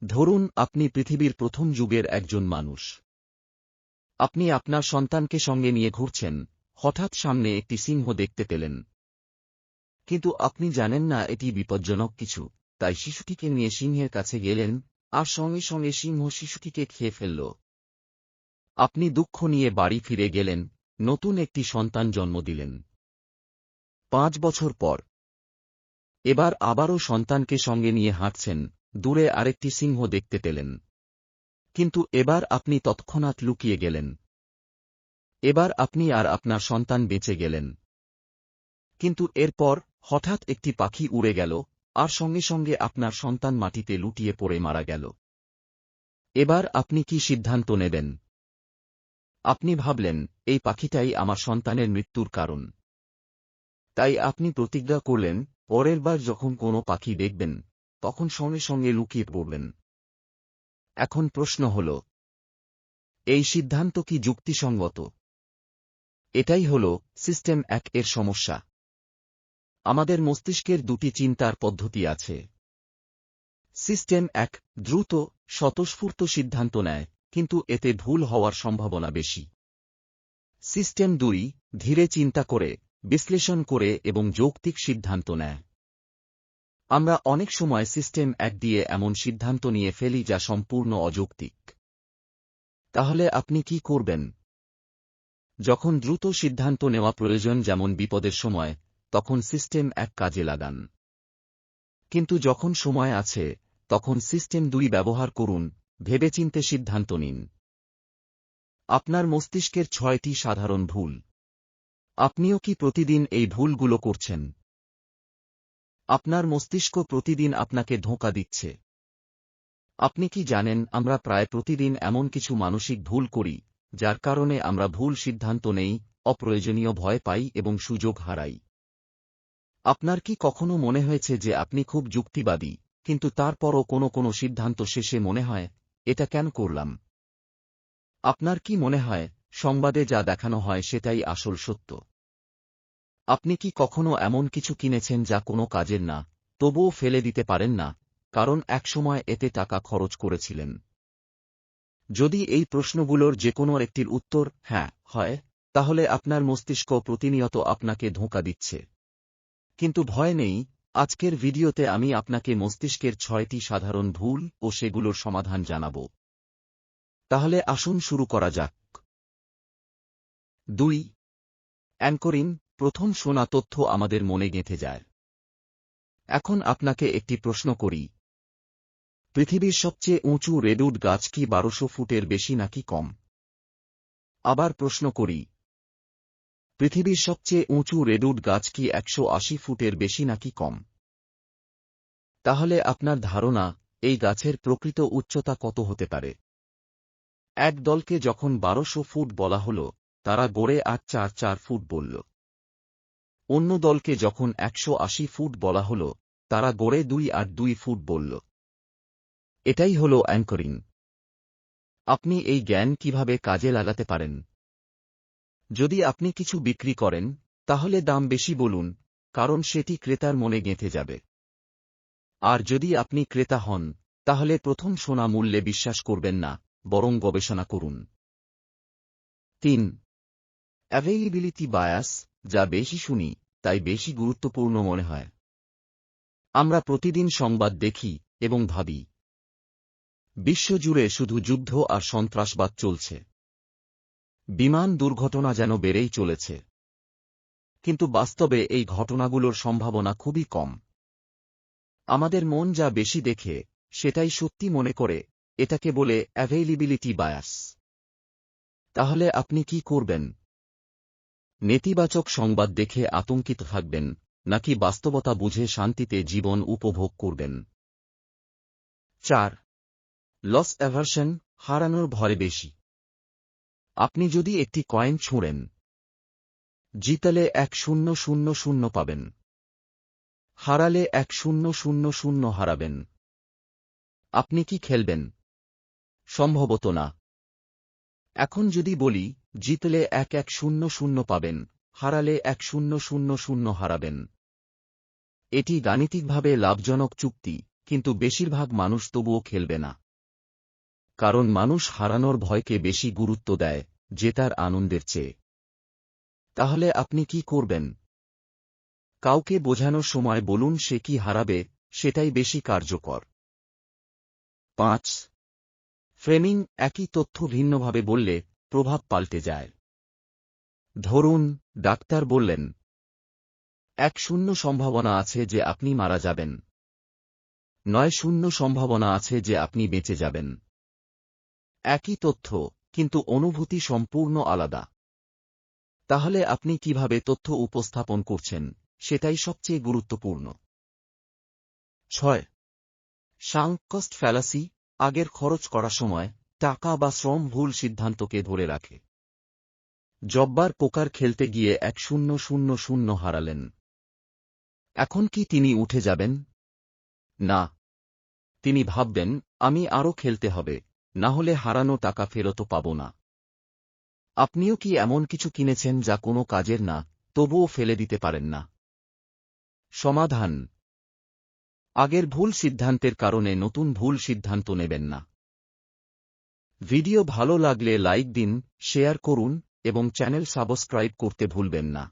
ধরুন আপনি পৃথিবীর প্রথম যুগের একজন মানুষ। আপনি আপনার সন্তানকে সঙ্গে নিয়ে ঘুরছেন, হঠাৎ সামনে একটি সিংহ দেখতে পেলেন। কিন্তু আপনি জানেন না এটি বিপজ্জনক কিছু, তাই শিশুটিকে নিয়ে সিংহের কাছে গেলেন, আর সঙ্গে সঙ্গে সিংহ শিশুটিকে খেয়ে ফেলল। আপনি দুঃখ নিয়ে বাড়ি ফিরে গেলেন, নতুন একটি সন্তান জন্ম দিলেন। 5 বছর পর এবার আবারও সন্তানকে সঙ্গে নিয়ে হাঁটছেন, দূরে আরেকটি সিংহ দেখতে পেলেন। কিন্তু এবার আপনি তৎক্ষণাৎ লুকিয়ে গেলেন। এবার আপনি আর আপনার সন্তান বেঁচে গেলেন। কিন্তু এরপর হঠাৎ একটি পাখি উড়ে গেল, আর সঙ্গে সঙ্গে আপনার সন্তান মাটিতে লুটিয়ে পড়ে মারা গেল। এবার আপনি কি সিদ্ধান্ত নেবেন? আপনি ভাবলেন, এই পাখিটাই আমার সন্তানের মৃত্যুর কারণ। তাই আপনি প্রতিজ্ঞা করলেন, পরের বার যখন কোনো পাখি দেখবেন, তখন সঙ্গে সঙ্গে লুকিয়ে পড়বেন। এখন প্রশ্ন হল, এই সিদ্ধান্ত কি যুক্তিসঙ্গত? এটাই হল সিস্টেম 1 এর সমস্যা। আমাদের মস্তিষ্কের দুটি চিন্তার পদ্ধতি আছে। সিস্টেম 1 দ্রুত, স্বতঃস্ফূর্ত সিদ্ধান্ত নেয়, কিন্তু এতে ভুল হওয়ার সম্ভাবনা বেশি। সিস্টেম 2 ধীরে চিন্তা করে, বিশ্লেষণ করে এবং যৌক্তিক সিদ্ধান্ত নেয়। আমরা অনেক সময় সিস্টেম 1 দিয়ে এমন সিদ্ধান্ত নিয়ে ফেলি যা সম্পূর্ণ অযৌক্তিক। তাহলে আপনি কি করবেন? যখন দ্রুত সিদ্ধান্ত নেওয়া প্রয়োজন, যেমন বিপদের সময়, তখন সিস্টেম 1 কাজে লাগান। কিন্তু যখন সময় আছে, তখন সিস্টেম 2 ব্যবহার করুন, ভেবেচিন্তে সিদ্ধান্ত নিন। আপনার মস্তিষ্কের 6টি সাধারণ ভুল। আপনিও কি প্রতিদিন এই ভুলগুলো করছেন? আপনার মস্তিষ্ক প্রতিদিন আপনাকে ধোঁকা দিচ্ছে। আপনি কি জানেন, আমরা প্রায় প্রতিদিন এমন কিছু মানসিক ভুল করি, যার কারণে আমরা ভুল সিদ্ধান্ত নেই, অপ্রয়োজনীয় ভয় পাই এবং সুযোগ হারাই। আপনার কি কখনো মনে হয়েছে যে আপনি খুব যুক্তিবাদী, কিন্তু তারপরও কোনো সিদ্ধান্ত শেষে মনে হয়, এটা কেন করলাম? আপনার কি মনে হয়, সংবাদে যা দেখানো হয় সেটাই আসল সত্য? আপনি কি কখনো এমন কিছু কিনেছেন যা কোনো কাজের না, তবুও ফেলে দিতে পারেন না, কারণ একসময় এতে টাকা খরচ করেছিলেন? যদি এই প্রশ্নগুলোর যেকোনো একটির উত্তর হ্যাঁ হয়, তাহলে আপনার মস্তিষ্ক প্রতিনিয়ত আপনাকে ধোঁকা দিচ্ছে। কিন্তু ভয় নেই, আজকের ভিডিওতে আমি আপনাকে মস্তিষ্কের 6টি সাধারণ ভুল ও সেগুলোর সমাধান জানাব। তাহলে আসুন শুরু করা যাক। 2. অ্যাঙ্করিং, প্রথম শোনা তথ্য আমাদের মনে গেঁথে যায়। এখন আপনাকে একটি প্রশ্ন করি। পৃথিবীর সবচেয়ে উঁচু রেডউড গাছ কি 1200 ফুটের বেশি নাকি কম? আবার প্রশ্ন করি। পৃথিবীর সবচেয়ে উঁচু রেডউড গাছ কি 180 ফুটের বেশি নাকি কম? তাহলে আপনার ধারণা, এই গাছের প্রকৃত উচ্চতা কত হতে পারে? এক দলকে যখন 1200 ফুট বলা হল, তারা গড়ে 844 ফুট বলল। অন্য দলকে যখন 180 ফুট বলা হল, তারা গড়ে 282 ফুট বলল। এটাই হল অ্যাঙ্করিং। আপনি এই জ্ঞান কিভাবে কাজে লাগাতে পারেন? যদি আপনি কিছু বিক্রি করেন, তাহলে দাম বেশি বলুন, কারণ সেটি ক্রেতার মনে গেঁথে যাবে। আর যদি আপনি ক্রেতা হন, তাহলে প্রথম শোনা মূল্যে বিশ্বাস করবেন না, বরং গবেষণা করুন। 3. অ্যাভেইলেবিলিটি বায়াস, যা বেশি শুনি, তাই বেশি গুরুত্বপূর্ণ মনে হয়। আমরা প্রতিদিন সংবাদ দেখি এবং ভাবি, বিশ্বজুড়ে শুধু যুদ্ধ আর সন্ত্রাসবাদ চলছে। বিমান দুর্ঘটনা যেন বেড়েই চলেছে। কিন্তু বাস্তবে এই ঘটনাগুলোর সম্ভাবনা খুবই কম। আমাদের মন যা বেশি দেখে, সেটাই সত্যি মনে করে, এটাকে বলে অ্যাভেইলেবিলিটি বায়াস। তাহলে আপনি কি করবেন? নেতিবাচক সংবাদ দেখে আতঙ্কিত থাকবেন, নাকি বাস্তবতা বুঝে শান্তিতে জীবন উপভোগ করবেন? 4. লস অ্যাভার্শন, হারানোর ভয় বেশি। আপনি যদি একটি কয়েন ছুঁড়েন, জিতলে 1000 পাবেন, হারালে 1000 হারাবেন। আপনি কি খেলবেন? সম্ভবত না। এখন যদি বলি, জিতলে 1100 পাবেন, হারালে 1000 হারাবেন। এটি গাণিতিকভাবে লাভজনক চুক্তি, কিন্তু বেশিরভাগ মানুষ তবুও খেলবে না। কারণ মানুষ হারানোর ভয়কে বেশি গুরুত্ব দেয় জেতার আনন্দের চেয়ে। তাহলে আপনি কি করবেন? কাউকে বোঝানোর সময় বলুন সে কি হারাবে, সেটাই বেশি কার্যকর। 5. ফ্রেমিং। একই তথ্য ভিন্নভাবে বললে প্রভাব পাল্টে যায়। ধরুন, ডাক্তার বললেন 1% সম্ভাবনা আছে যে আপনি মারা যাবেন, 9% সম্ভাবনা আছে যে আপনি বেঁচে যাবেন। একই তথ্য, কিন্তু অনুভূতি সম্পূর্ণ আলাদা। তাহলে আপনি কিভাবে তথ্য উপস্থাপন করছেন সেটাই সবচেয়ে গুরুত্বপূর্ণ। 6. Sunk cost fallacy. আগের খরচ করা সময়, টাকা বা শ্রম ভুল সিদ্ধান্তকে ধরে রাখে। জব্বার পোকার খেলতে গিয়ে 1,000 হারালেন। এখন কি তিনি উঠে যাবেন? না। তিনি ভাববেন, আমি আরও খেলতে হবে, না হলে হারানো টাকা ফেরত পাব না। আপনিও কি এমন কিছু কিনেছেন যা কোনো কাজের না, তবুও ফেলে দিতে পারেন না? সমাধান: আগের ভুল সিদ্ধান্তের কারণে নতুন ভুল সিদ্ধান্ত নেবেন না। ভিডিও ভালো লাগলে লাইক দিন, শেয়ার করুন এবং চ্যানেল সাবস্ক্রাইব করতে ভুলবেন না।